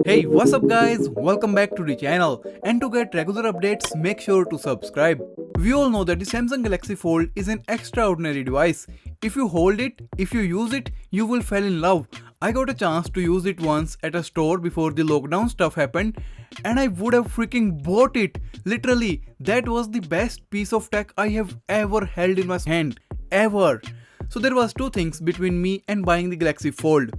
Hey, what's up guys? Welcome back to the channel, and to get regular updates make sure to subscribe. We all know that the Samsung Galaxy Fold is an extraordinary device. If you hold it, if you use it, you will fall in love. I got a chance to use it once at a store before the lockdown stuff happened, and I would have freaking bought it. Literally, that was the best piece of tech I have ever held in my hand. Ever. So there was two things between me and buying the Galaxy Fold.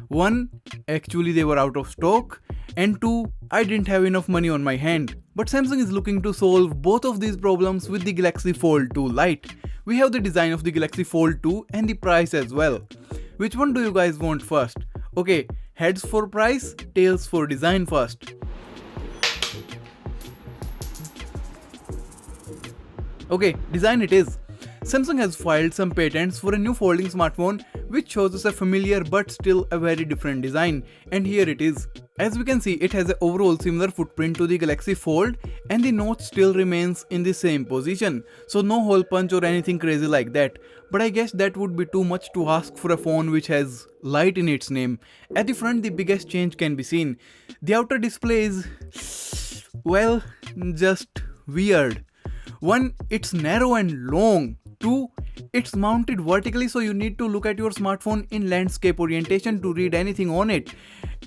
One, actually they were out of stock, and two, I didn't have enough money on my hand. But Samsung is looking to solve both of these problems with the Galaxy Fold 2 Lite. We have the design of the Galaxy Fold 2 and the price as well. Which one do you guys want first? Okay, heads for price, tails for design first. Okay, design it is. Samsung has filed some patents for a new folding smartphone which shows us a familiar but still a very different design, and here it is. As we can see, it has an overall similar footprint to the Galaxy Fold, and the notch still remains in the same position, so no hole punch or anything crazy like that. But I guess that would be too much to ask for a phone which has Lite in its name. At the front, the biggest change can be seen. The outer display is, well, just weird. 1. It's narrow and long. 2. It's mounted vertically, so you need to look at your smartphone in landscape orientation to read anything on it.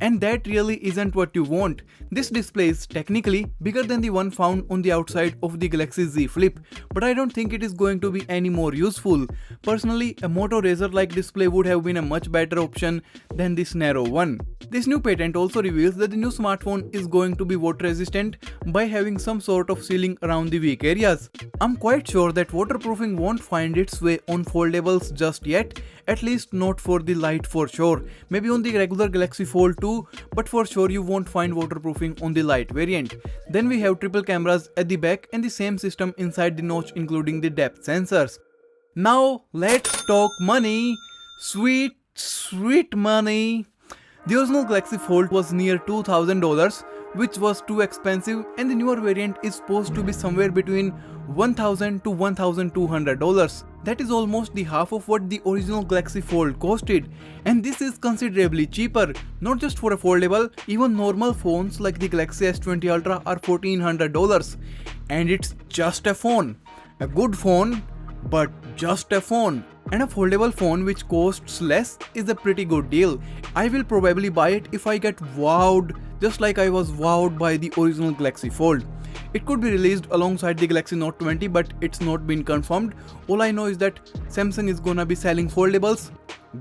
And that really isn't what you want. This display is technically bigger than the one found on the outside of the Galaxy Z Flip, but I don't think it is going to be any more useful. Personally, a Moto Razr-like display would have been a much better option than this narrow one. This new patent also reveals that the new smartphone is going to be water resistant by having some sort of sealing around the weak areas. I'm quite sure that waterproofing won't find its way on foldables just yet, at least not for the Lite for sure. Maybe on the regular Galaxy Fold 2, but for sure you won't find waterproofing on the Lite variant. Then we have triple cameras at the back and the same system inside the notch, including the depth sensors. Now let's talk money. Sweet money. The original Galaxy Fold was near $2,000, which was too expensive, and the newer variant is supposed to be somewhere between $1,000 to $1,200. That is almost the half of what the original Galaxy Fold costed, and this is considerably cheaper. Not just for a foldable, even normal phones like the Galaxy S20 Ultra are $1,400, and it's just a phone. A good phone, but just a phone. And a foldable phone which costs less is a pretty good deal. I will probably buy it if I get wowed, just like I was wowed by the original Galaxy Fold. It could be released alongside the Galaxy Note 20, but it's not been confirmed. All I know is that Samsung is gonna be selling foldables,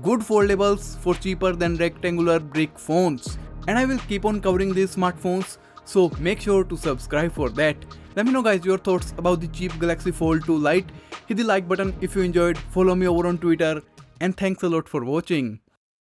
good foldables, for cheaper than rectangular brick phones. And I will keep on covering these smartphones, so make sure to subscribe for that. Let me know guys your thoughts about the cheap Galaxy Fold 2 Lite. Hit the like button if you enjoyed, follow me over on Twitter, and thanks a lot for watching.